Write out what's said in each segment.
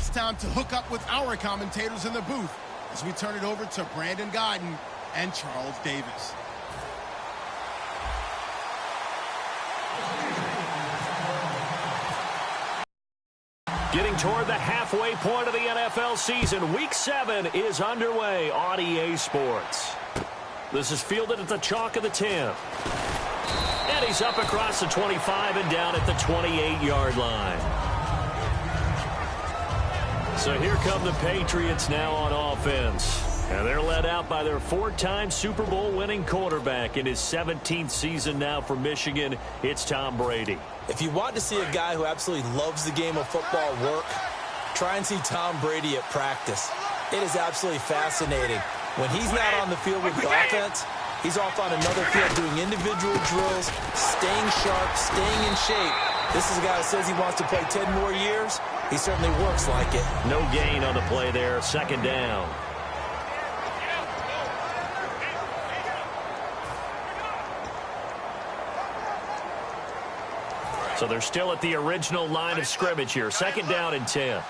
it's time to hook up with our commentators in the booth as we turn it over to Brandon Godden and Charles Davis. Getting toward the halfway point of the NFL season, Week 7 is underway on EA Sports. This is fielded at the chalk of the 10. And he's up across the 25 and down at the 28-yard line. So here come the Patriots now on offense. And they're led out by their 4-time Super Bowl winning quarterback in his 17th season now for Michigan. It's Tom Brady. If you want to see a guy who absolutely loves the game of football work, try and see Tom Brady at practice. It is absolutely fascinating. When he's not on the field with the offense, he's off on another field doing individual drills, staying sharp, staying in shape. This is a guy who says he wants to play 10 more years. He certainly works like it. No gain on the play there, second down. So they're still at the original line of scrimmage here. Second down and 10.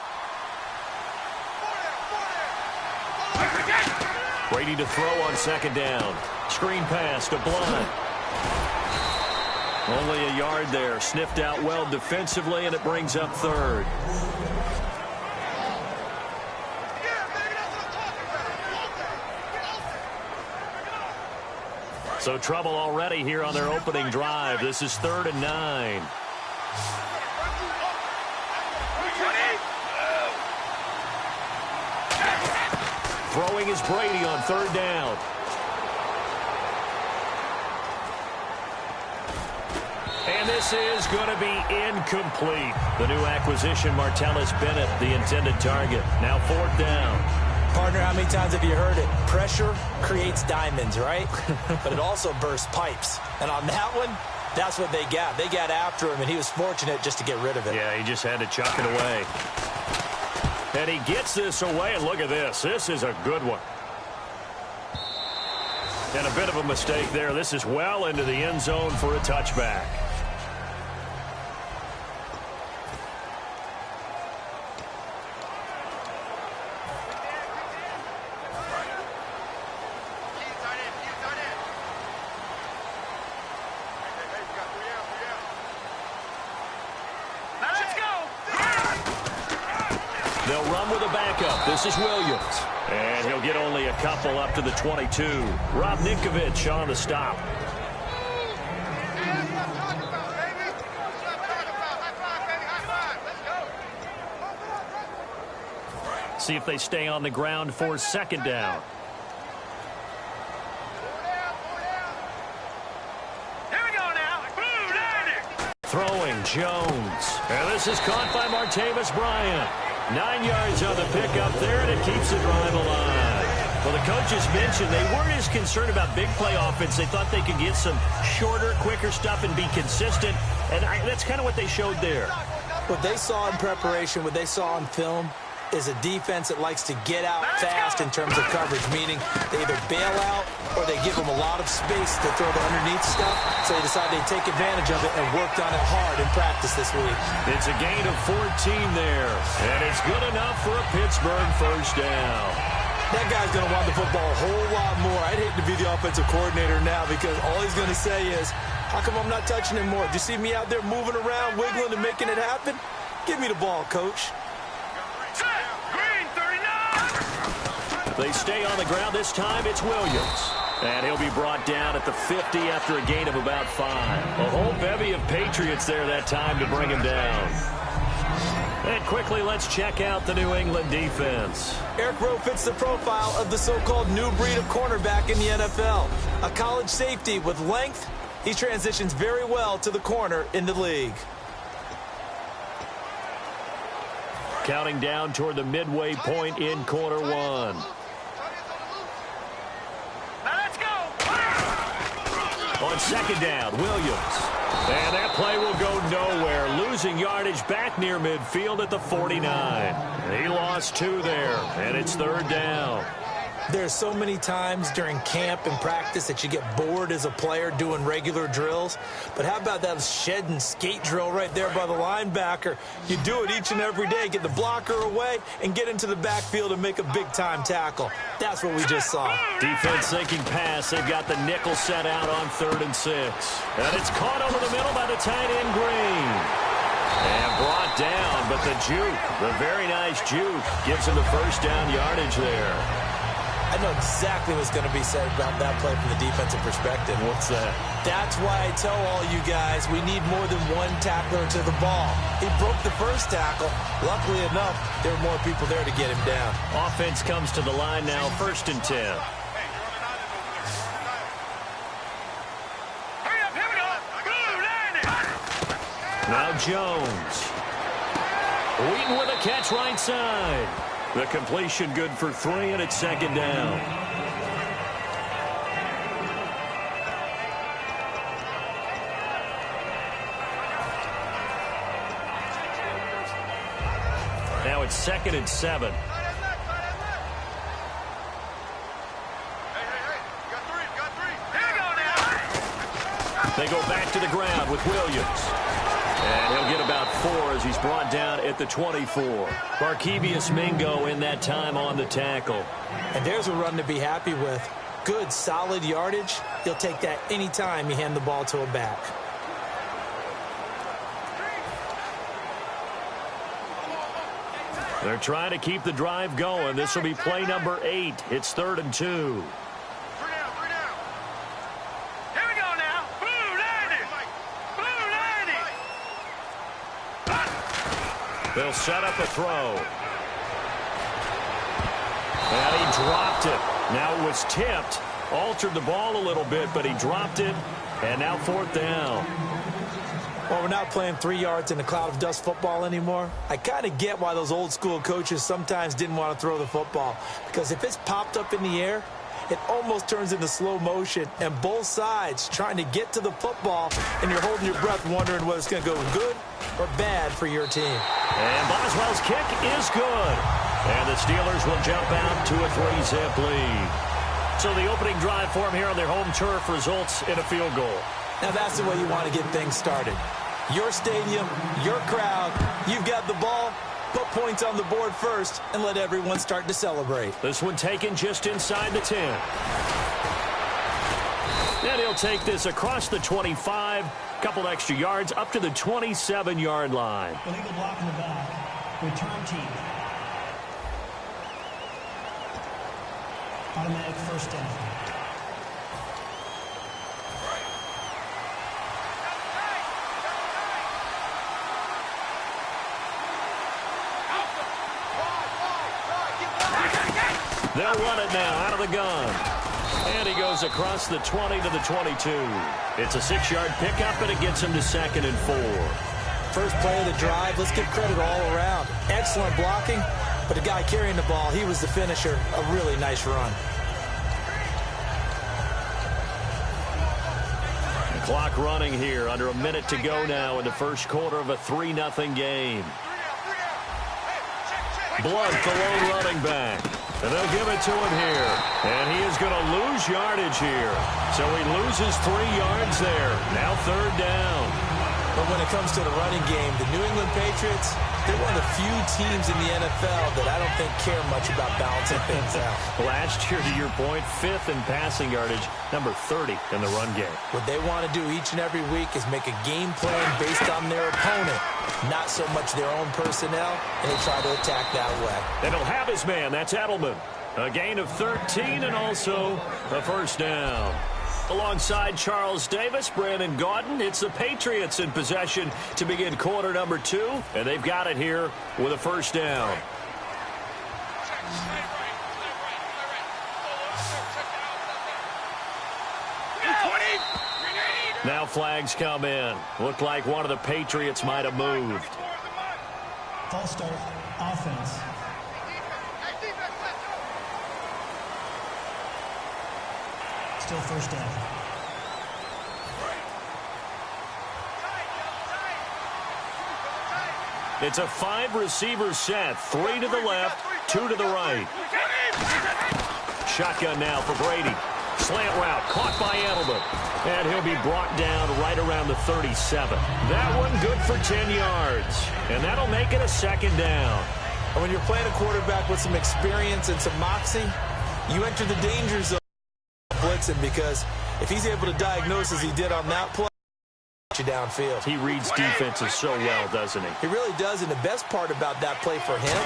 Brady to throw on second down. Screen pass to Blunt. Only a yard there. Sniffed out well defensively, and it brings up third. So trouble already here on their opening drive. This is 3rd and 9. Throwing is Brady on 3rd down. And this is going to be incomplete. The new acquisition, Martellus Bennett, the intended target. Now 4th down. Partner, how many times have you heard it? Pressure creates diamonds, right? But it also bursts pipes. And on that one, that's what they got. They got after him, and he was fortunate just to get rid of it. Yeah, he just had to chuck it away. And he gets this away, and look at this. This is a good one. And a bit of a mistake there. This is well into the end zone for a touchback. They'll run with a backup. This is Williams. And he'll get only a couple up to the 22. Rob Ninkovich on the stop. See if they stay on the ground for second down. Throwing Jones. And this is caught by Martavis Bryant. 9 yards on the pickup there, and it keeps the drive alive. Well, the coaches mentioned they weren't as concerned about big play offense. They thought they could get some shorter, quicker stuff and be consistent, and that's kind of what they showed there. What they saw in preparation, what they saw on film, is a defense that likes to get out fast in terms of coverage, meaning they either bail out or they give them a lot of space to throw the underneath stuff, so they decided they'd take advantage of it and worked on it hard in practice this week. It's a gain of 14 there, and it's good enough for a Pittsburgh first down. That guy's going to want the football a whole lot more. I'd hate to be the offensive coordinator now because all he's going to say is, how come I'm not touching him more? Do you see me out there moving around, wiggling, and making it happen? Give me the ball, coach. They stay on the ground. This time it's Williams. And he'll be brought down at the 50 after a gain of about 5. A whole bevy of Patriots there that time to bring him down. And quickly, let's check out the New England defense. Eric Rowe fits the profile of the so-called new breed of cornerback in the NFL. A college safety with length, he transitions very well to the corner in the league. Counting down toward the midway point in quarter one. On second down, Williams. And that play will go nowhere. Losing yardage back near midfield at the 49. And he lost 2 there, and it's 3rd down. There's so many times during camp and practice that you get bored as a player doing regular drills. But how about that shed and skate drill right there by the linebacker? You do it each and every day. Get the blocker away and get into the backfield and make a big-time tackle. That's what we just saw. Defense thinking pass. They've got the nickel set out on 3rd and 6. And it's caught over the middle by the tight end, Green. And brought down, but the juke, the very nice juke, gives him the first down yardage there. I know exactly what's going to be said about that play from the defensive perspective. What's that? That's why I tell all you guys we need more than one tackler to the ball. He broke the first tackle. Luckily enough, there were more people there to get him down. Offense comes to the line now, 1st and 10. Now Jones. Wheaton with a catch right side. The completion good for 3, and it's 2nd down. Now it's 2nd and 7. They go back to the ground with Williams. And he'll get about 4 as he's brought down at the 24. Barkevius Mingo in that time on the tackle. And there's a run to be happy with. Good, solid yardage. He'll take that any time you hand the ball to a back. They're trying to keep the drive going. This will be play number 8. It's 3rd and 2. They'll set up a throw. And he dropped it. Now it was tipped. Altered the ball a little bit, but he dropped it. And now 4th down. Well, we're not playing 3 yards in a cloud of dust football anymore. I kind of get why those old school coaches sometimes didn't want to throw the football. Because if it's popped up in the air, it almost turns into slow motion. And both sides trying to get to the football, and you're holding your breath wondering whether it's going to go good or bad for your team. And Boswell's kick is good. And the Steelers will jump out to a 3-zip lead. So the opening drive for them here on their home turf results in a field goal. Now that's the way you want to get things started. Your stadium, your crowd, you've got the ball. Put points on the board first and let everyone start to celebrate. This one taken just inside the 10. And he'll take this across the 25. Couple extra yards up to the 27-yard line. Illegal block in the back. Return team. Automatic first down. They'll run it now out of the gun. And he goes across the 20 to the 22. It's a 6-yard pickup, and it gets him to 2nd and 4. First play of the drive, let's give credit all around. Excellent blocking, but the guy carrying the ball, he was the finisher. A really nice run. The clock running here, under a minute to go now in the first quarter of a 3-0 game. Blunt, the lone running back. And they'll give it to him here. And he is going to lose yardage here. So he loses 3 yards there. Now 3rd down. But when it comes to the running game, the New England Patriots, they're one of the few teams in the NFL that I don't think care much about balancing things out. Last year, to your point, 5th in passing yardage, number 30 in the run game. What they want to do each and every week is make a game plan based on their opponent, not so much their own personnel, and they try to attack that way. And he'll have his man. That's Edelman. A gain of 13 and also a first down. Alongside Charles Davis, Brandon Gaudin, it's the Patriots in possession to begin quarter number 2, and they've got it here with a first down. Now flags come in. Looked like one of the Patriots might have moved. False start, offense. Still first down. It's a 5-receiver set. 3 to the left, 2 to the right. Shotgun now for Brady. Slant route caught by Edelman. And he'll be brought down right around the 37. That one good for 10 yards. And that'll make it a second down. And when you're playing a quarterback with some experience and some moxie, you enter the danger zone blitzing, because if he's able to diagnose as he did on that play, you downfield. He reads defenses so well, doesn't he? He really does, and the best part about that play for him,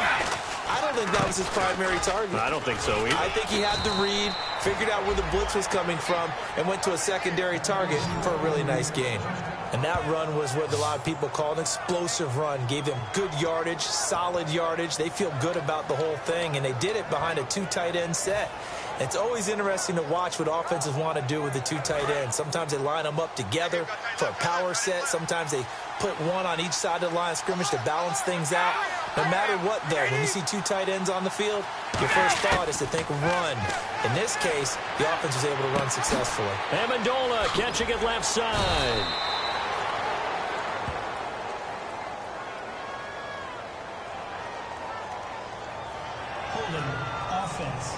I don't think that was his primary target. I don't think so either. I think he had the read, figured out where the blitz was coming from, and went to a secondary target for a really nice gain. And that run was what a lot of people call an explosive run. Gave them good yardage, solid yardage. They feel good about the whole thing, and they did it behind a 2 tight end set. It's always interesting to watch what offenses want to do with the 2 tight ends. Sometimes they line them up together for a power set. Sometimes they put one on each side of the line of scrimmage to balance things out. No matter what, though, when you see 2 tight ends on the field, your first thought is to think run. In this case, the offense was able to run successfully. Amendola catching it left side. Holding offense.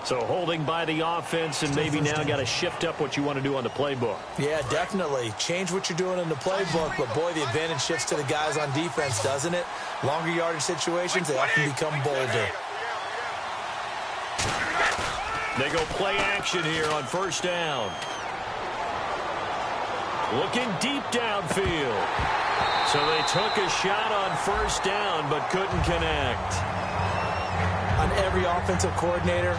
So holding by the offense, and maybe now got to shift up what you want to do on the playbook. Yeah, definitely. Change what you're doing in the playbook, but boy, the advantage shifts to the guys on defense, doesn't it? Longer yardage situations, they often become bolder. They go play action here on first down. Looking deep downfield. So they took a shot on first down, but couldn't connect. On every offensive coordinator,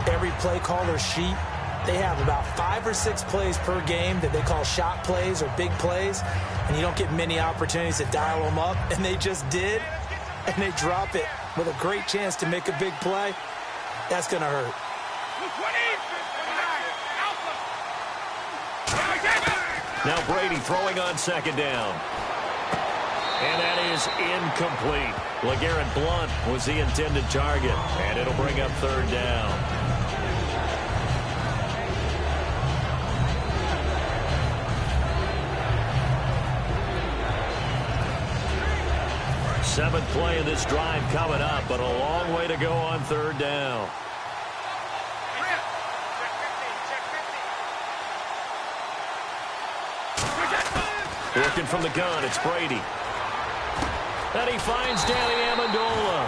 every play caller sheet, they have about 5 or 6 plays per game that they call shot plays or big plays, and you don't get many opportunities to dial them up, and they just did, and they drop it with a great chance to make a big play. That's going to hurt. Now Brady throwing on second down. And that is incomplete. LeGarrette Blount was the intended target, and it'll bring up third down. Seventh play of this drive coming up, but a long way to go on third down. Working from the gun, it's Brady. And he finds Danny Amendola.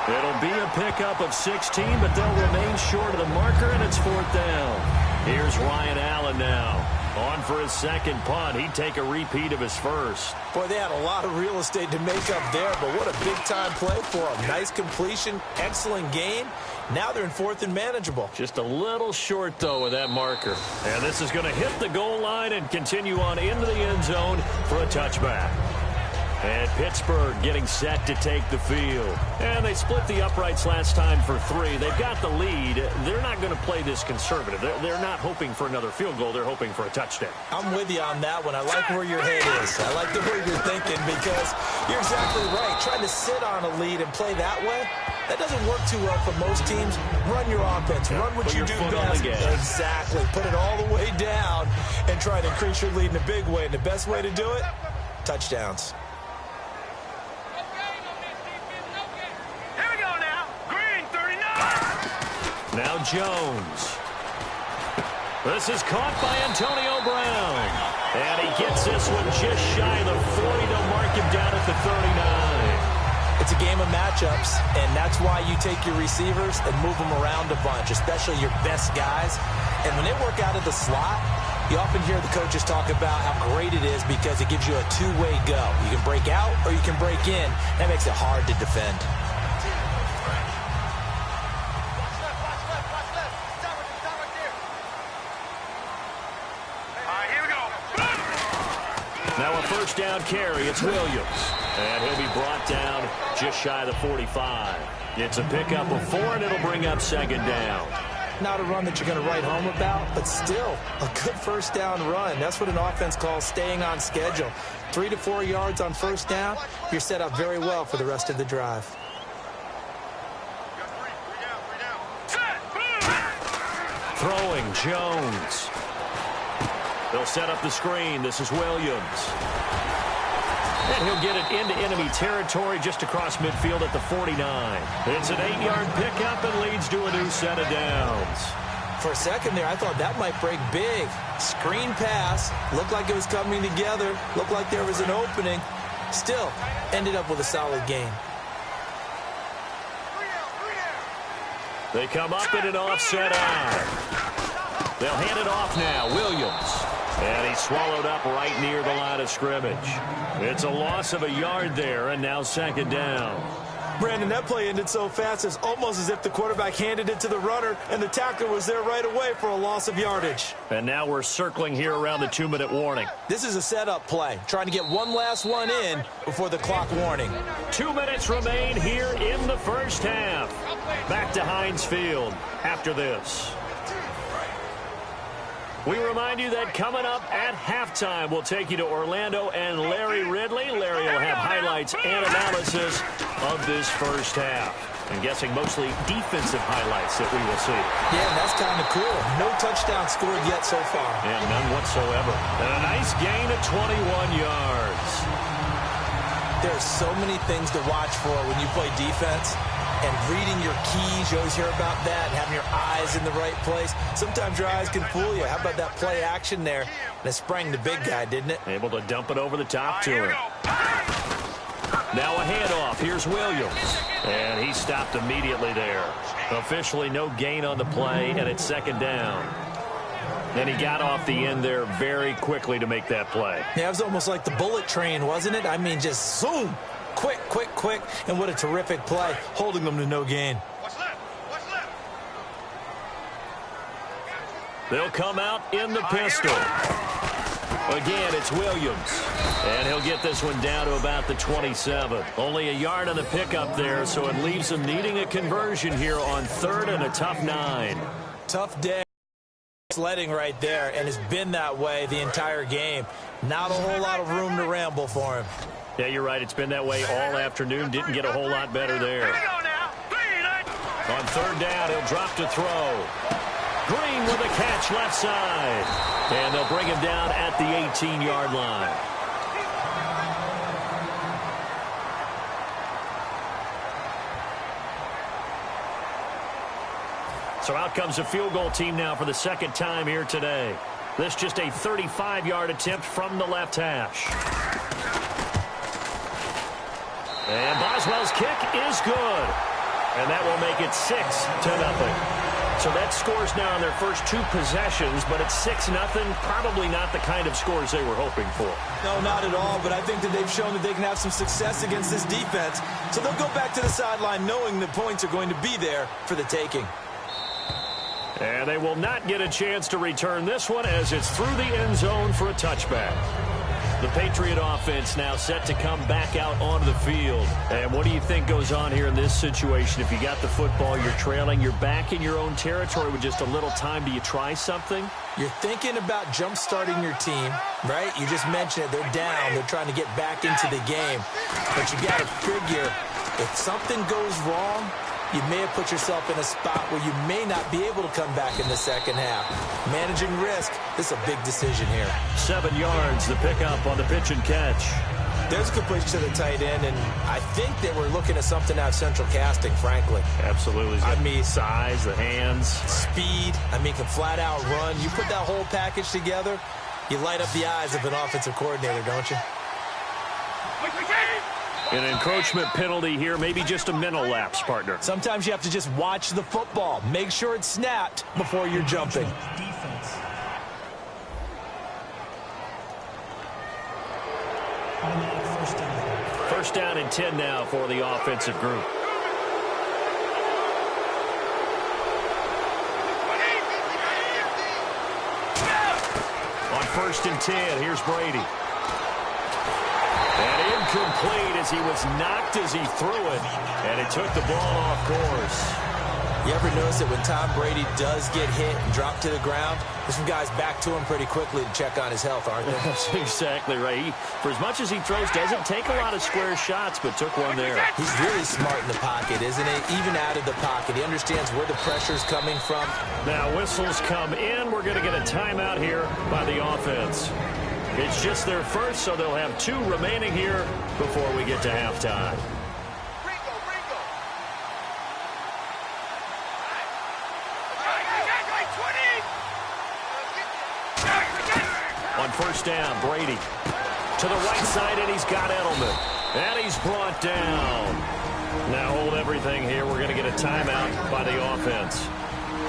It'll be a pickup of 16, but they'll remain short of the marker, and it's fourth down. Here's Ryan Allen now. On for his second punt. He'd take a repeat of his first. Boy, they had a lot of real estate to make up there, but what a big-time play for them. Nice completion, excellent gain. Now they're in fourth and manageable. Just a little short, though, with that marker. And this is going to hit the goal line and continue on into the end zone for a touchback. And Pittsburgh getting set to take the field. And they split the uprights last time for 3. They've got the lead. They're not going to play this conservative. They're not hoping for another field goal. They're hoping for a touchdown. I'm with you on that one. I like where your head is. I like the way you're thinking, because you're exactly right. Trying to sit on a lead and play that way, that doesn't work too well for most teams. Run your offense. Run what you do best. Exactly. Put it all the way down and try to increase your lead in a big way. And the best way to do it, touchdowns. Now Jones. This is caught by Antonio Brown. And he gets this one just shy of the 40 to mark him down at the 39. It's a game of matchups, and that's why you take your receivers and move them around a bunch, especially your best guys. And when they work out of the slot, you often hear the coaches talk about how great it is because it gives you a two-way go. You can break out or you can break in. That makes it hard to defend. Now a first down carry. It's Williams. And he'll be brought down just shy of the 45. It's a pickup of 4, and it'll bring up second down. Not a run that you're going to write home about, but still a good first down run. That's what an offense calls staying on schedule. 3 to 4 yards on first down, you're set up very well for the rest of the drive. Throwing, Jones. They'll set up the screen. This is Williams. And he'll get it into enemy territory just across midfield at the 49. It's an 8-yard pickup and leads to a new set of downs. For a second there, I thought that might break big. Screen pass. Looked like it was coming together. Looked like there was an opening. Still, ended up with a solid gain. They come up in an offset eye. They'll hand it off now. Williams. And he's swallowed up right near the line of scrimmage. It's a loss of a yard there, and now second down. Brandon, that play ended so fast, it's almost as if the quarterback handed it to the runner, and the tackler was there right away for a loss of yardage. And now we're circling here around the 2-minute warning. This is a setup play, trying to get one last one in before the clock warning. 2 minutes remain here in the first half. Back to Heinz Field after this. We remind you that coming up at halftime, we'll take you to Orlando and Larry Ridley. Larry will have highlights and analysis of this first half. I'm guessing mostly defensive highlights that we will see. Yeah, and that's kind of cool. No touchdown scored yet so far. And none whatsoever. And a nice gain of 21 yards. There's so many things to watch for when you play defense. And reading your keys, you always hear about that, having your eyes in the right place. Sometimes your eyes can fool you. How about that play action there? And it sprang the big guy, didn't it? Able to dump it over the top to him. Now a handoff. Here's Williams. And he stopped immediately there. Officially no gain on the play, and it's second down. And he got off the end there very quickly to make that play. Yeah, it was almost like the bullet train, wasn't it? I mean, just zoom. Quick, quick, quick, and what a terrific play, holding them to no gain. What's left? What's left? They'll come out in the pistol. Again, it's Williams. And he'll get this one down to about the 27. Only a yard on the pickup there, so it leaves them needing a conversion here on third and a tough 9. Tough day. Sledding right there, and it's been that way the entire game. Not a whole lot of room to ramble for him. Yeah, you're right. It's been that way all afternoon. Didn't get a whole lot better there. On third down, he'll drop to throw. Green with a catch left side. And they'll bring him down at the 18-yard line. So out comes a field goal team now for the second time here today. This just a 35-yard attempt from the left hash. And Boswell's kick is good. And that will make it 6-0. So that scores now on their first 2 possessions, but it's 6-0. Probably not the kind of scores they were hoping for. No, not at all, but I think that they've shown that they can have some success against this defense. So they'll go back to the sideline knowing the points are going to be there for the taking. And they will not get a chance to return this one as it's through the end zone for a touchback. The Patriot offense now set to come back out onto the field. And what do you think goes on here in this situation? If you got the football, you're trailing, you're back in your own territory with just a little time. Do you try something? You're thinking about jump-starting your team, right? You just mentioned it. They're down. They're trying to get back into the game. But you got to figure if something goes wrong, you may have put yourself in a spot where you may not be able to come back in the second half. Managing risk, this is a big decision here. 7 yards, the pickup on the pitch and catch. There's a completion to the tight end, and I think that we're looking at something out of central casting, frankly. Absolutely. I mean, size, the hands. Speed, can flat out run. You put that whole package together, you light up the eyes of an offensive coordinator, don't you? An encroachment penalty here, maybe just a mental lapse, partner. Sometimes you have to just watch the football. Make sure it's snapped before you're jumping. Defense. First down. First down and 10 now for the offensive group. On first and 10, here's Brady. And incomplete as he was knocked as he threw it. And it took the ball off course. You ever notice that when Tom Brady does get hit and drop to the ground, there's some guys back to him pretty quickly to check on his health, aren't there? That's exactly right. For as much as he throws, doesn't take a lot of square shots, but took one there. He's really smart in the pocket, isn't he? Even out of the pocket. He understands where the pressure's coming from. Now whistles come in. We're going to get a timeout here by the offense. It's just their first, so they'll have 2 remaining here before we get to halftime. On first down, Brady to the right side, and he's got Edelman. And he's brought down. Now hold everything here. We're going to get a timeout by the offense.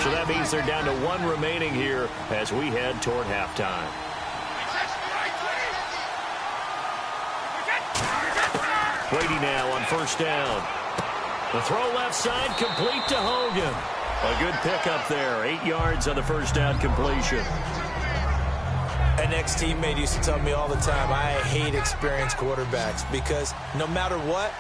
So that means they're down to 1 remaining here as we head toward halftime. Brady now on first down. The throw left side, complete to Hogan. A good pickup there. 8 yards on the first down completion. An ex-teammate used to tell me all the time, I hate experienced quarterbacks because no matter what,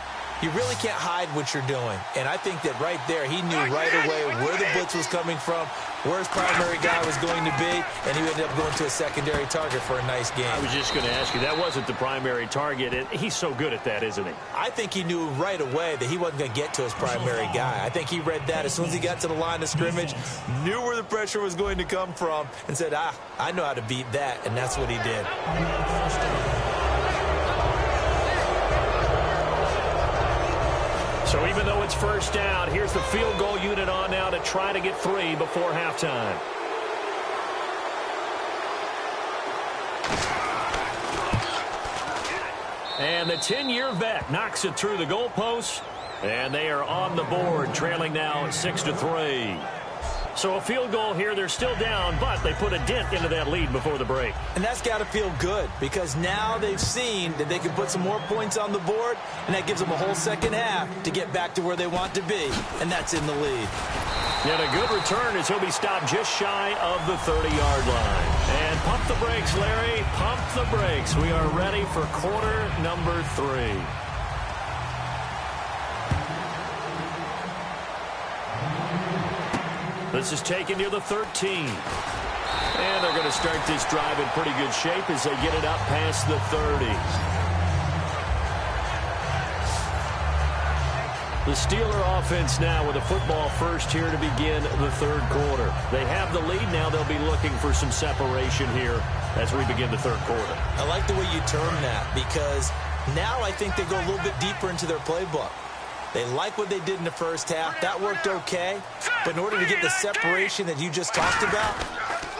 you really can't hide what you're doing. And I think that right there, he knew right away where the blitz was coming from, where his primary guy was going to be, and he ended up going to a secondary target for a nice game. I was just going to ask you, that wasn't the primary target, and he's so good at that, isn't he? I think he knew right away that he wasn't going to get to his primary guy. I think he read that as soon as he got to the line of scrimmage, knew where the pressure was going to come from, and said, I know how to beat that, and that's what he did. So even though it's first down, here's the field goal unit on now to try to get 3 before halftime. And the 10-year vet knocks it through the goalpost, and they are on the board, trailing now 6-3. So a field goal here, they're still down, but they put a dent into that lead before the break. And that's got to feel good because now they've seen that they can put some more points on the board, and that gives them a whole second half to get back to where they want to be, and that's in the lead. And a good return as he'll be stopped just shy of the 30-yard line. And pump the brakes, Larry. Pump the brakes. We are ready for quarter number 3. This is taken near the 13. And they're going to start this drive in pretty good shape as they get it up past the 30. The Steeler offense now with a football first here to begin the 3rd quarter. They have the lead now. They'll be looking for some separation here as we begin the 3rd quarter. I like the way you term that because now I think they go a little bit deeper into their playbook. They like what they did in the first half. That worked okay. But in order to get the separation that you just talked about,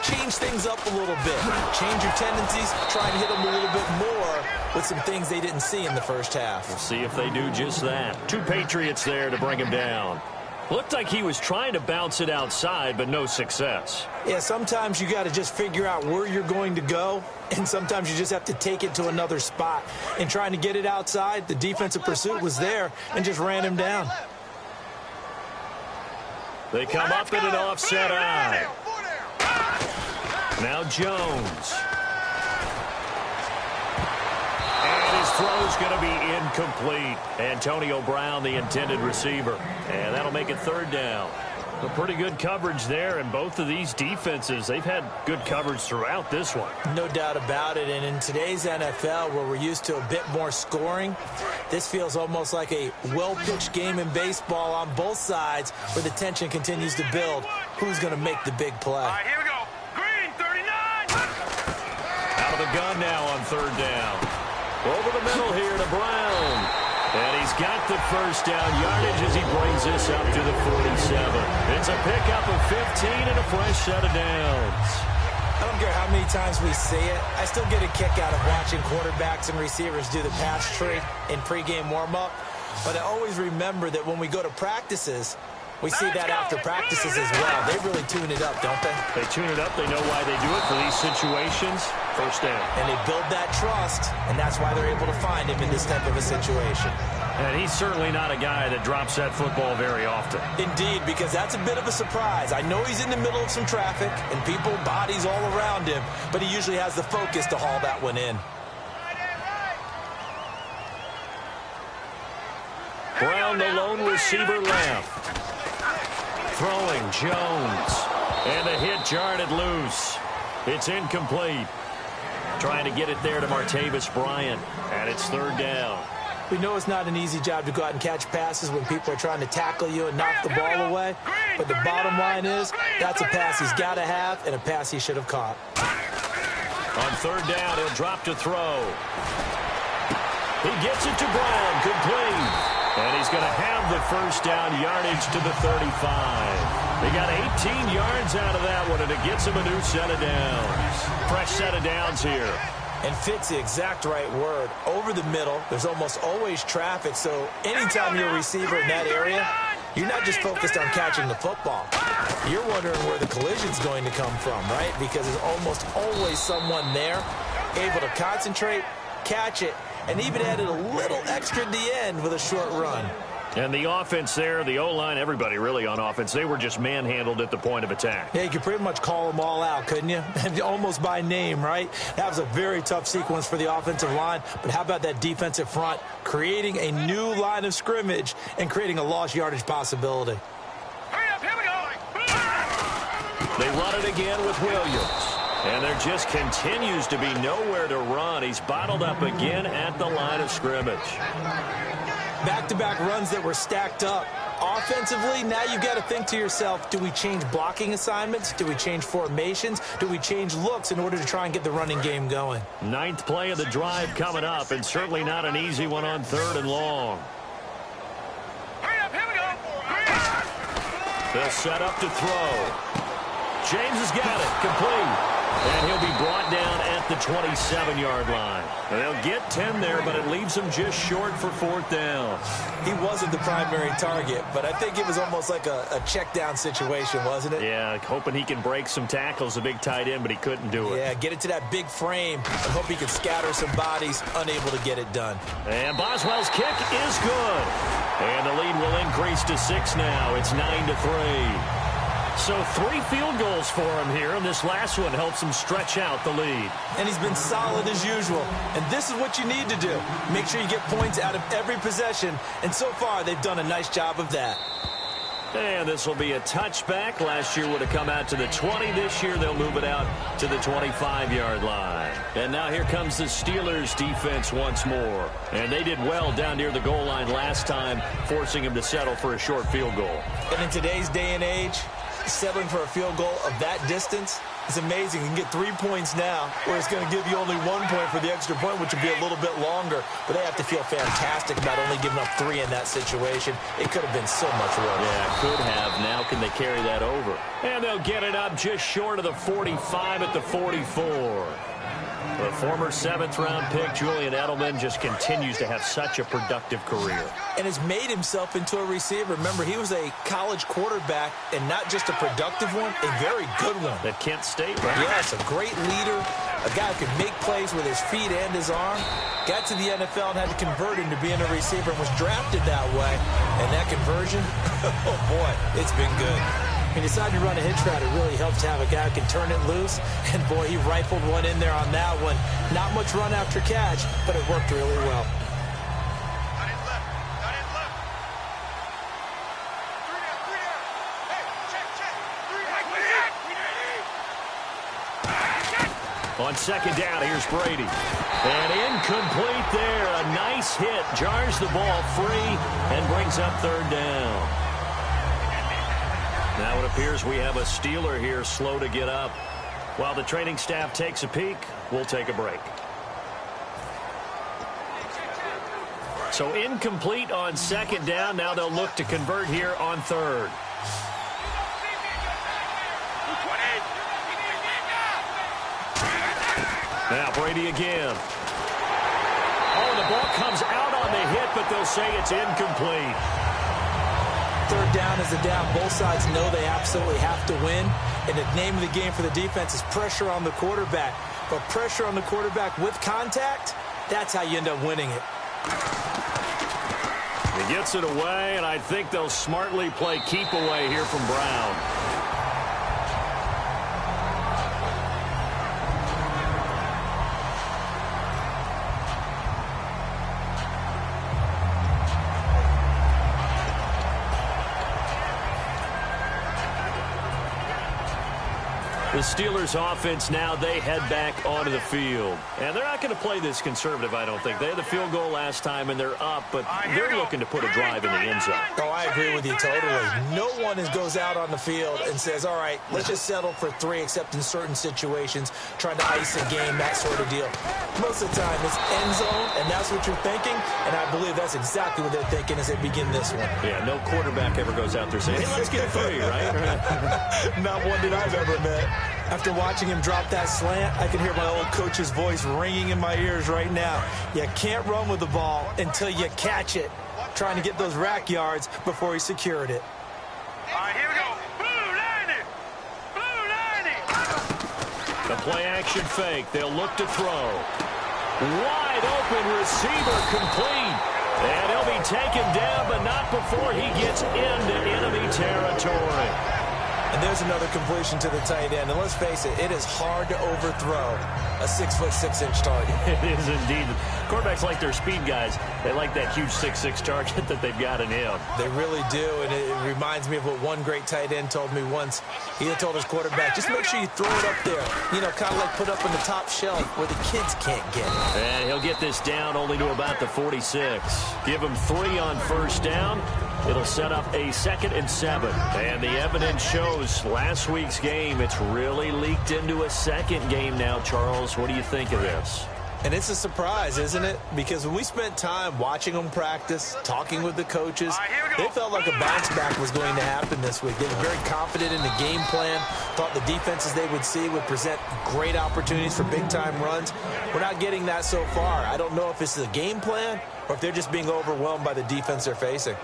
change things up a little bit. Change your tendencies. Try and hit them a little bit more with some things they didn't see in the first half. We'll see if they do just that. 2 Patriots there to bring him down. Looked like he was trying to bounce it outside, but no success. Yeah, sometimes you got to just figure out where you're going to go, and sometimes you just have to take it to another spot. And trying to get it outside, the defensive pursuit was there and just ran him down. They come up in an offset eye. Now Jones. And his throw's going to be incomplete. Antonio Brown, the intended receiver. And that'll make it 3rd down. A pretty good coverage there, and both of these defenses, they've had good coverage throughout this one. No doubt about it, and in today's NFL, where we're used to a bit more scoring, this feels almost like a well-pitched game in baseball on both sides, where the tension continues to build. Who's going to make the big play? All right, here we go. Green, 39. Out of the gun now on 3rd down. Over the middle here to Brown. And he's got the first down yardage as he brings this up to the 47. It's a pickup of 15 and a fresh set of downs. I don't care how many times we see it. I still get a kick out of watching quarterbacks and receivers do the pass tree in pregame warm-up. But I always remember that when we go to practices, we see that after practices as well. They really tune it up, don't they? They tune it up. They know why they do it for these situations. First down. And they build that trust, and that's why they're able to find him in this type of a situation. And he's certainly not a guy that drops that football very often. Indeed, because that's a bit of a surprise. I know he's in the middle of some traffic, and people, bodies all around him, but he usually has the focus to haul that one in. Brown, the lone receiver left. Throwing, Jones. And the hit jarred it loose. It's incomplete. Trying to get it there to Martavis Bryant. And it's 3rd down. We know it's not an easy job to go out and catch passes when people are trying to tackle you and knock the ball away. But the bottom line is, that's a pass he's got to have and a pass he should have caught. On third down, he'll drop to throw. He gets it to Brown, complete. And he's going to have the first down, yardage to the 35. They got 18 yards out of that one, and it gets him a new set of downs. Fresh set of downs here. And fits the exact right word. Over the middle, there's almost always traffic, so anytime you're a receiver in that area, you're not just focused on catching the football. You're wondering where the collision's going to come from, right? Because there's almost always someone there able to concentrate, catch it, and even added a little extra at the end with a short run. And the offense there, the O-line, everybody really on offense, they were just manhandled at the point of attack. Yeah, you could pretty much call them all out, couldn't you? Almost by name, right? That was a very tough sequence for the offensive line. But how about that defensive front creating a new line of scrimmage and creating a lost yardage possibility? Hurry up, here we go. They run it again with Williams. And there just continues to be nowhere to run. He's bottled up again at the line of scrimmage. Back-to-back runs that were stacked up. Offensively, now you've got to think to yourself, do we change blocking assignments? Do we change formations? Do we change looks in order to try and get the running game going? Ninth play of the drive coming up, and certainly not an easy one on third and long. Hurry up, here we go. They'll set up to throw. James has got it, complete. And he'll be brought down at the 27-yard line. They'll get 10 there, but it leaves him just short for fourth down. He wasn't the primary target, but I think it was almost like a check-down situation, wasn't it? Yeah, hoping he can break some tackles, a big tight end, but he couldn't do it. Yeah, get it to that big frame and hope he can scatter some bodies, unable to get it done. And Boswell's kick is good. And the lead will increase to 6 now. It's 9-3. So 3 field goals for him here, and this last one helps him stretch out the lead. And he's been solid as usual. And this is what you need to do. Make sure you get points out of every possession. And so far, they've done a nice job of that. And this will be a touchback. Last year would have come out to the 20. This year they'll move it out to the 25-yard line. And now here comes the Steelers defense once more. And they did well down near the goal line last time, forcing him to settle for a short field goal. And in today's day and age, settling for a field goal of that distance is amazing. You can get 3 points now, where it's going to give you only 1 point for the extra point, which will be a little bit longer. But they have to feel fantastic about only giving up 3 in that situation. It could have been so much worse. Yeah, could have. Now can they carry that over? And they'll get it up just short of the 45 at the 44. The former 7th-round pick, Julian Edelman, just continues to have such a productive career. And has made himself into a receiver. Remember, he was a college quarterback, and not just a productive one, a very good one. At Kent State, right? Yes, a great leader, a guy who could make plays with his feet and his arm. Got to the NFL and had to convert into being a receiver and was drafted that way. And that conversion, oh boy, it's been good. When you decide to run a hitch route, it really helps to have a guy who can turn it loose. And, boy, he rifled one in there on that one. Not much run after catch, but it worked really well. On second down, here's Brady. And incomplete there. A nice hit. Jars the ball free and brings up third down. Now it appears we have a Steeler here slow to get up. While the training staff takes a peek, we'll take a break. So incomplete on second down. Now they'll look to convert here on third. Now Brady again. Oh, the ball comes out on the hit, but they'll say it's incomplete. Third down is a down. Both sides know they absolutely have to win. And the name of the game for the defense is pressure on the quarterback. But pressure on the quarterback with contact, that's how you end up winning it. He gets it away, and I think they'll smartly play keep away here from Brown. The Steelers offense now, they head back onto the field. And they're not going to play this conservative, I don't think. They had the field goal last time, and they're up, but they're looking to put a drive in the end zone. Oh, I agree with you totally. No one goes out on the field and says, all right, let's just settle for 3, except in certain situations, trying to ice a game, that sort of deal. Most of the time, it's end zone, and that's what you're thinking, and I believe that's exactly what they're thinking as they begin this one. Yeah, no quarterback ever goes out there saying, hey, let's get 3, right? Not one that I've ever met. After watching him drop that slant, I can hear my old coach's voice ringing in my ears right now. You can't run with the ball until you catch it. Trying to get those rack yards before he secured it. All right, here we go. Blue 90. Blue 90. The play-action fake. They'll look to throw. Wide open receiver complete. And he'll be taken down, but not before he gets into enemy territory. And there's another completion to the tight end. And let's face it, it is hard to overthrow a 6'6" target. It is indeed. Quarterbacks like their speed guys. They like that huge 6'6" target that they've got in him. They really do, and it reminds me of what one great tight end told me once. He had told his quarterback, just make sure you throw it up there. You know, kind of like put up on the top shelf where the kids can't get it. And he'll get this down only to about the 46. Give him 3 on first down. It'll set up a 2nd and 7. And the evidence shows last week's game, it's really leaked into a second game now, Charles. What do you think of this? And it's a surprise, isn't it? Because when we spent time watching them practice, talking with the coaches, they felt like a bounce back was going to happen this week. They were very confident in the game plan, thought the defenses they would see would present great opportunities for big-time runs. We're not getting that so far. I don't know if it's the game plan or if they're just being overwhelmed by the defense they're facing.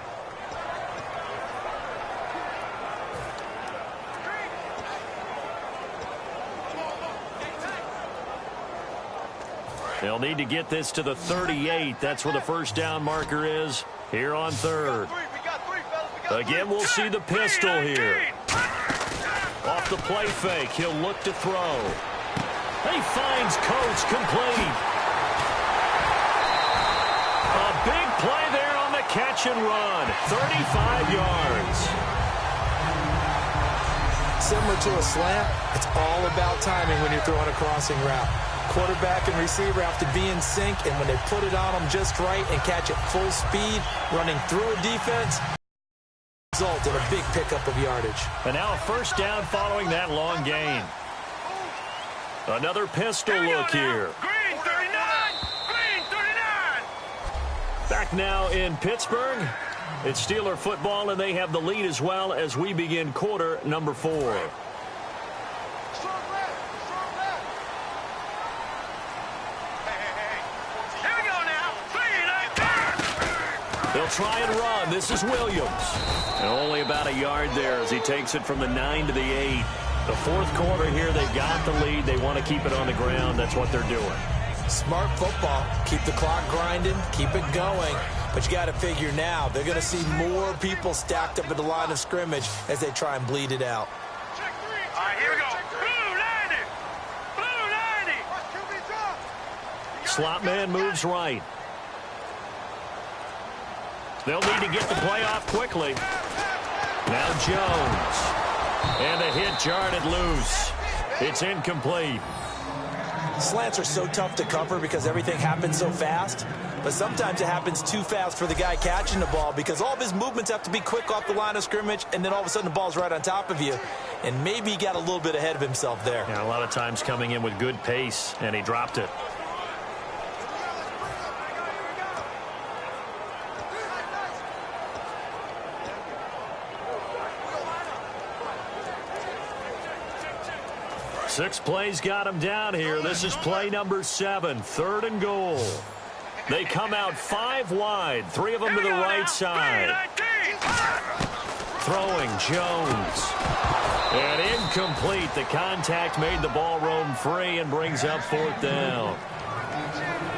They'll need to get this to the 38. That's where the first down marker is here on 3rd. Again, we'll see the pistol here. Off the play fake, he'll look to throw. He finds Coates complete. A big play there on the catch and run. 35 yards. Similar to a slant, it's all about timing when you're throwing a crossing route. Quarterback and receiver have to be in sync, and when they put it on them just right and catch it full speed, running through a defense, result in a big pickup of yardage. And now a first down following that long gain. Another pistol look here. Green 39. Green 39. Back now in Pittsburgh. It's Steeler football, and they have the lead as well as we begin quarter number 4. They'll try and run. This is Williams. And only about a yard there as he takes it from the 9 to the 8. The 4th quarter here, they've got the lead. They want to keep it on the ground. That's what they're doing. Smart football. Keep the clock grinding. Keep it going. But you got to figure now, they're going to see more people stacked up at the line of scrimmage as they try and bleed it out. All right, here we go. Blue 90. Blue 90. Slot man moves right. They'll need to get the play off quickly. Now Jones. And a hit jarred loose. It's incomplete. Slants are so tough to cover because everything happens so fast. But sometimes it happens too fast for the guy catching the ball because all of his movements have to be quick off the line of scrimmage, and then all of a sudden the ball's right on top of you. And maybe he got a little bit ahead of himself there. Yeah, a lot of times coming in with good pace, and he dropped it. Six plays got him down here. This is play number 7, 3rd and goal. They come out 5 wide, 3 of them to the right side. Throwing Jones. And incomplete. The contact made the ball roam free and brings up 4th down.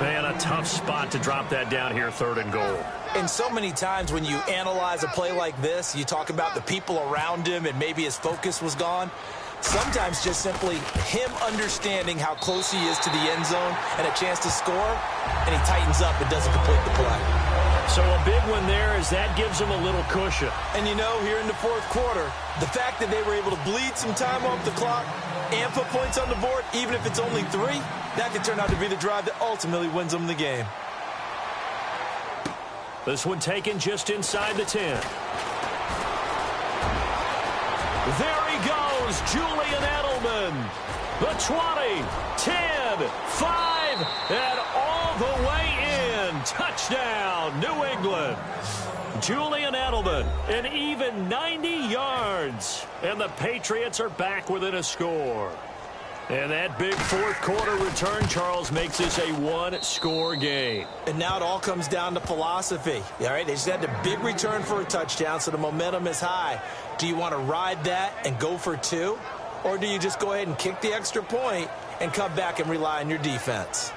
Man, a tough spot to drop that down here, 3rd and goal. And so many times when you analyze a play like this, you talk about the people around him and maybe his focus was gone. Sometimes just simply him understanding how close he is to the end zone and a chance to score, and he tightens up and doesn't complete the play. So a big one there as that gives them a little cushion. And you know, here in the fourth quarter, the fact that they were able to bleed some time off the clock and put points on the board, even if it's only 3, that could turn out to be the drive that ultimately wins them the game. This one taken just inside the 10. There he goes, Julian Edelman. The 20, 10, 5, and all the way in. Touchdown, New England. Julian Edelman, an even 90 yards. And the Patriots are back within a score. And that big fourth quarter return, Charles, makes this a one-score game. And now it all comes down to philosophy. All right, they just had a big return for a touchdown, so the momentum is high. Do you want to ride that and go for 2? Or do you just go ahead and kick the extra point and come back and rely on your defense?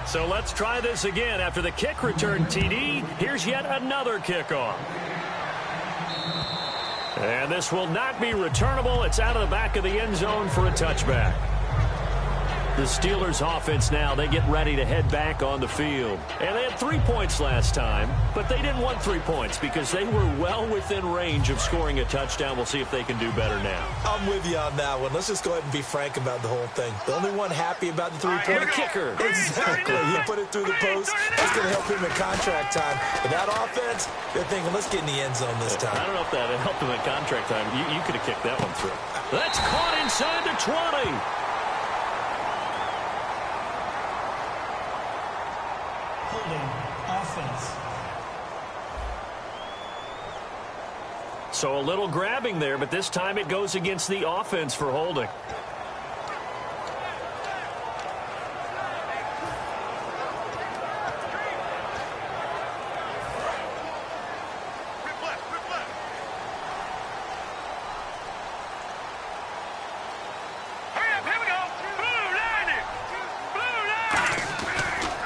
So let's try this again. After the kick return, TD, here's yet another kickoff. And this will not be returnable. It's out of the back of the end zone for a touchback. The Steelers offense now, they get ready to head back on the field. And they had 3 points last time, but they didn't want 3 points because they were well within range of scoring a touchdown. We'll see if they can do better now. I'm with you on that one. Let's just go ahead and be frank about the whole thing. The only one happy about the 3-point kicker. Exactly. He put it through the post. That's going to help him in contract time. But that offense, they're thinking, let's get in the end zone this time. I don't know if that helped him in contract time. You could have kicked that one through. That's caught inside the 20. Offense. So a little grabbing there, but this time it goes against the offense for holding.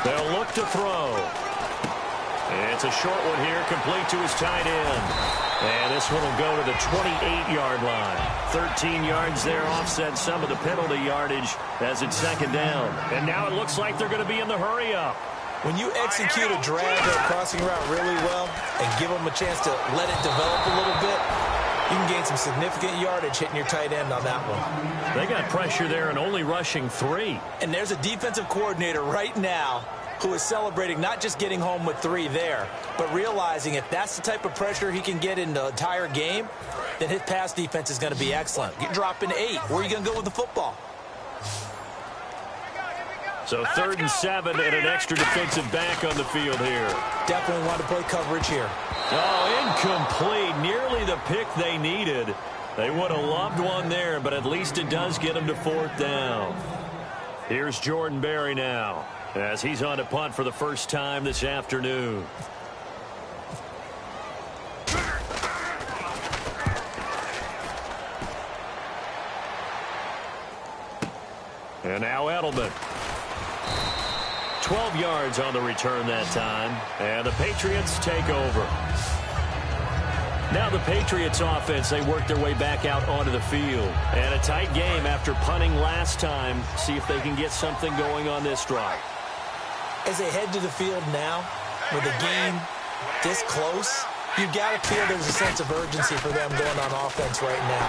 They'll look to throw. It's a short one here, complete to his tight end. And this one will go to the 28-yard line. 13 yards there, offset some of the penalty yardage as it's second down. And now it looks like they're going to be in the hurry-up. When you execute a drag or a crossing route really well and give them a chance to let it develop a little bit, you can gain some significant yardage hitting your tight end on that one. They got pressure there and only rushing 3. And there's a defensive coordinator right now who is celebrating not just getting home with 3 there, but realizing if that's the type of pressure he can get in the entire game, then his pass defense is going to be excellent. You're dropping 8. Where are you going to go with the football? So 3rd and 7 and an extra defensive back on the field here. Definitely want to play coverage here. Oh, incomplete. Nearly the pick they needed. They would have loved one there, but at least it does get them to 4th down. Here's Jordan Berry now, as he's on to punt for the first time this afternoon. And now Edelman. 12 yards on the return that time, and the Patriots take over. Now the Patriots offense, they work their way back out onto the field. And a tight game after punting last time. See if they can get something going on this drive. As they head to the field now, with the game this close, you've got to feel there's a sense of urgency for them going on offense right now.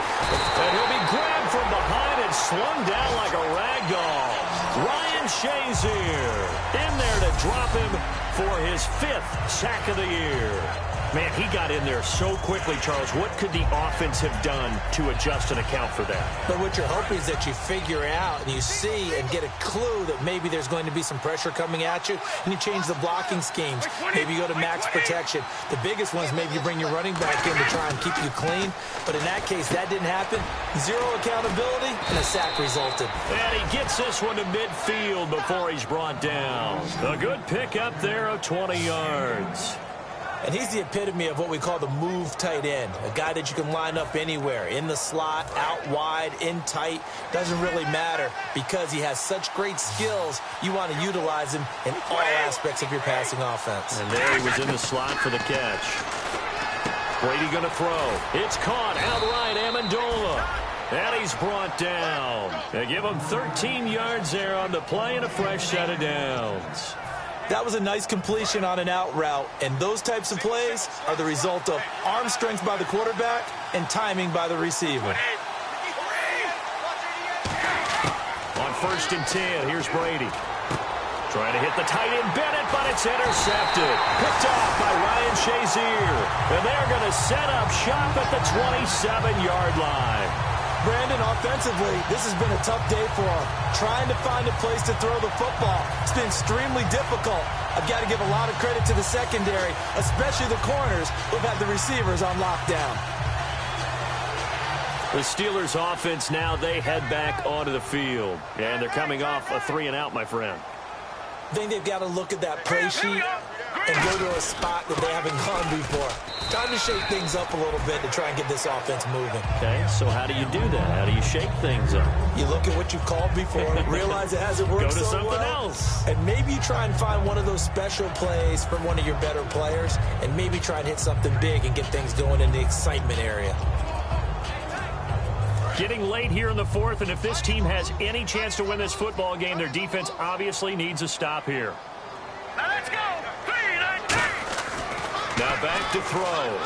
And he'll be grabbed from behind and slung down like a rag doll. Ryan Shazier in there to drop him for his 5th sack of the year. Man, he got in there so quickly, Charles. What could the offense have done to adjust and account for that? But what you're hoping is that you figure out and you see and get a clue that maybe there's going to be some pressure coming at you, and you change the blocking schemes. Maybe you go to max protection. The biggest one is maybe you bring your running back in to try and keep you clean. But in that case, that didn't happen. 0 accountability, and a sack resulted. And he gets this one to midfield before he's brought down. A good pickup there of 20 yards. And he's the epitome of what we call the move tight end, a guy that you can line up anywhere, in the slot, out wide, in tight. Doesn't really matter because he has such great skills. You want to utilize him in all aspects of your passing offense. And there he was in the slot for the catch. Brady going to throw. It's caught outright, Amendola. And he's brought down. They give him 13 yards there on the play and a fresh set of downs. That was a nice completion on an out route, and those types of plays are the result of arm strength by the quarterback and timing by the receiver. On 1st and 10, here's Brady. Trying to hit the tight end Bennett, but it's intercepted. Picked off by Ryan Shazier. And they're going to set up shop at the 27-yard line. Brandon, offensively, this has been a tough day for him. Trying to find a place to throw the football. It's been extremely difficult. I've got to give a lot of credit to the secondary, especially the corners who've had the receivers on lockdown. The Steelers offense now, they head back onto the field. And they're coming off a 3-and-out, my friend. I think they've got to look at that play sheet and go to a spot that they haven't gone before. Time to shake things up a little bit to try and get this offense moving. Okay, so how do you do that? How do you shake things up? You look at what you've called before, realize it hasn't worked so well. Go to something else. And maybe you try and find one of those special plays from one of your better players, and maybe try and hit something big and get things going in the excitement area. Getting late here in the 4th, and if this team has any chance to win this football game, their defense obviously needs a stop here. Now let's go. 3, 9, 10. Now back to throw.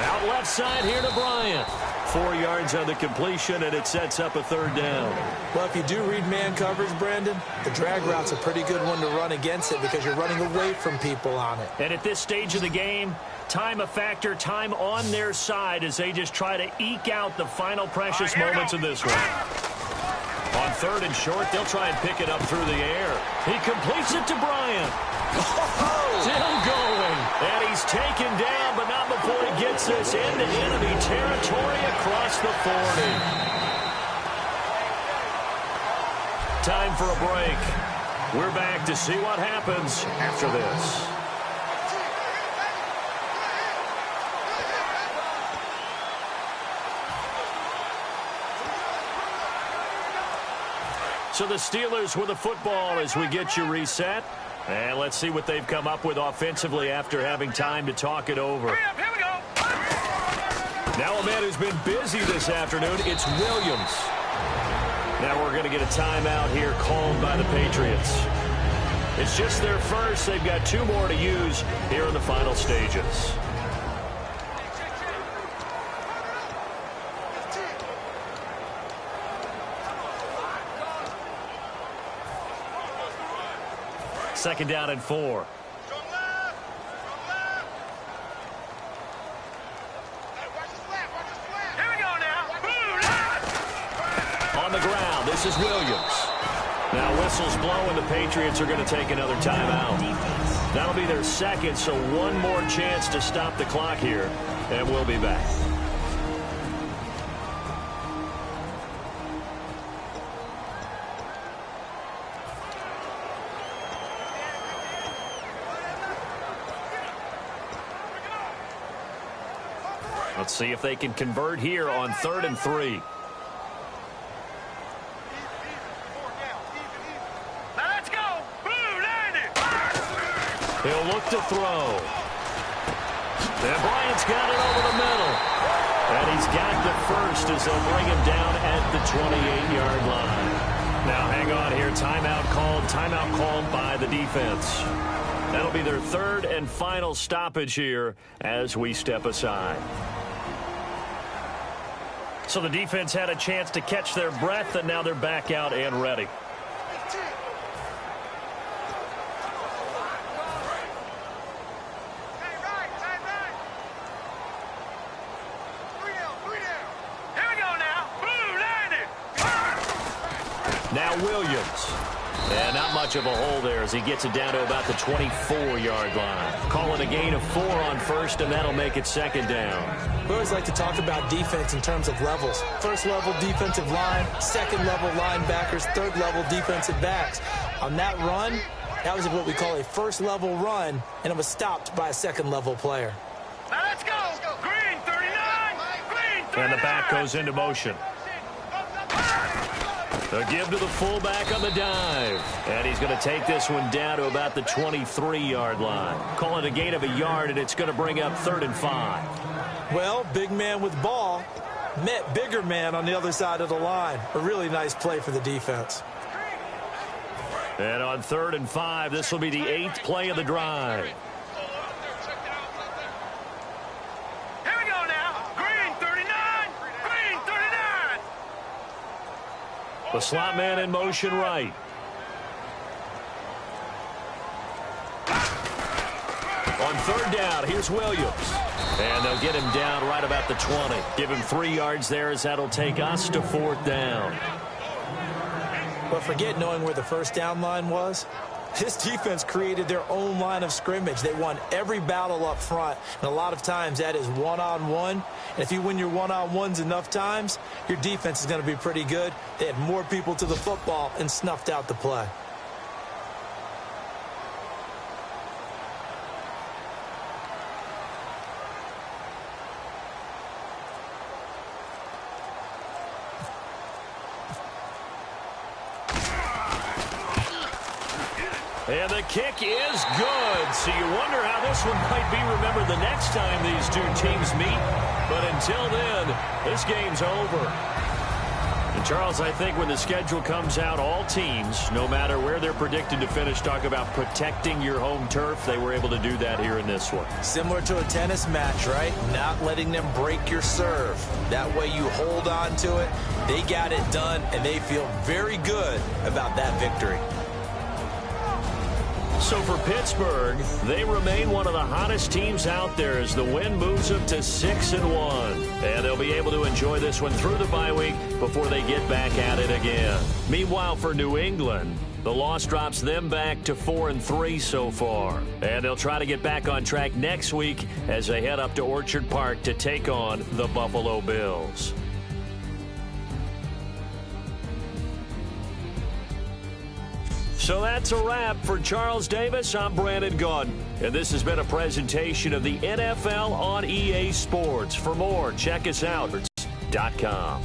Out left side here to Bryant. 4 yards on the completion, and it sets up a 3rd down. Well, if you do read man coverage, Brandon, the drag route's a pretty good one to run against it because you're running away from people on it. And at this stage of the game, time a factor, time on their side as they just try to eke out the final precious moments of this one. On 3rd and short, they'll try and pick it up through the air. He completes it to Bryant. Still going. And he's taken down, but not before he gets this into enemy territory across the 40. Time for a break. We're back to see what happens after this. So the Steelers with the football as we get you reset. And let's see what they've come up with offensively after having time to talk it over. Here we go. Now a man who's been busy this afternoon, it's Williams. Now we're going to get a timeout here called by the Patriots. It's just their first. They've got 2 more to use here in the final stages. Second down and 4. On the ground, this is Williams. Now whistles blow and the Patriots are going to take another timeout. That'll be their second, so one more chance to stop the clock here, and we'll be back. Let's see if they can convert here on 3rd and 3. Now let's go. He'll look to throw. And Bryant's got it over the middle. And he's got the first as they'll bring him down at the 28-yard line. Now hang on here. Timeout called by the defense. That'll be their 3rd and final stoppage here as we step aside. So the defense had a chance to catch their breath, and now they're back out and ready. Now Williams. And not much of a hole there as he gets it down to about the 24-yard line. Call it a gain of 4 on 1st, and that'll make it 2nd down. We always like to talk about defense in terms of levels. 1st level defensive line, 2nd level linebackers, 3rd level defensive backs. On that run, that was what we call a 1st level run, and it was stopped by a 2nd level player. Now let's go. Green 39. Green 39. And the back goes into motion. They'll give to the fullback on the dive. And he's going to take this one down to about the 23-yard line. Call it a gain of a yard, and it's going to bring up 3rd and 5. Well, big man with ball. Met bigger man on the other side of the line. A really nice play for the defense. And on 3rd and 5, this will be the 8th play of the drive. Here we go now. Green 39. Green 39. The slot man in motion right. On 3rd down, here's Williams. And they'll get him down right about the 20. Give him 3 yards there as that'll take us to 4th down. But forget knowing where the first down line was. This defense created their own line of scrimmage. They won every battle up front. And a lot of times that is one-on-one. And if you win your one-on-ones enough times, your defense is going to be pretty good. They had more people to the football and snuffed out the play. And the kick is good. So you wonder how this one might be remembered the next time these two teams meet. But until then, this game's over. And Charles, I think when the schedule comes out, all teams, no matter where they're predicted to finish, talk about protecting your home turf. They were able to do that here in this one. Similar to a tennis match, right? Not letting them break your serve. That way you hold on to it. They got it done, and they feel very good about that victory. So for Pittsburgh, they remain one of the hottest teams out there as the win moves them to 6-1. And they'll be able to enjoy this one through the bye week before they get back at it again. Meanwhile, for New England, the loss drops them back to 4-3 so far. And they'll try to get back on track next week as they head up to Orchard Park to take on the Buffalo Bills. So that's a wrap for Charles Davis. I'm Brandon Gaudin, and this has been a presentation of the NFL on EA Sports. For more, check us out at .com.